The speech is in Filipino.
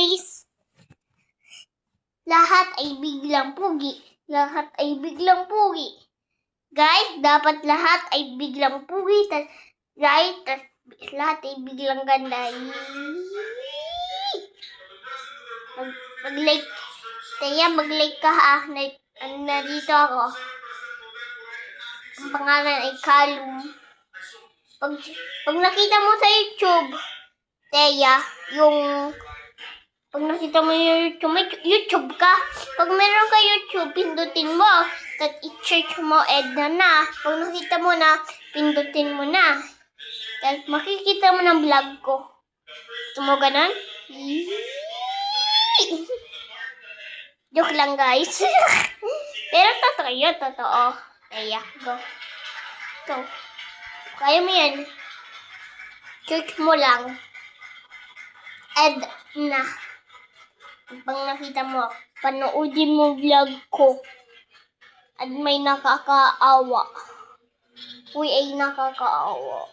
guys. Lahat ay biglang pugi. Lahat ay biglang pugi. Guys, dapat lahat ay biglang pugi. Guys, lahat ay biglang ganda. Mag-like. Taya, mag-like ka ha. Nandito ako. Ang pangalan ay Kalum. Pag nakita mo sa YouTube, Teya, pag nakita mo yung YouTube, may YouTube ka. Pag meron ka YouTube, pindutin mo. At i-search mo Edna na. Pag nakita mo na, pindutin mo na. At makikita mo ng vlog ko. Gusto mo ganun? Joke lang guys. Pero totoo yun, totoo. Teya, go. Go. Kaya mo yan. Search mo lang. Edna. Pag nakita mo, panoodin mo vlog ko. At may nakakaawa. Uy, ay nakakaawa.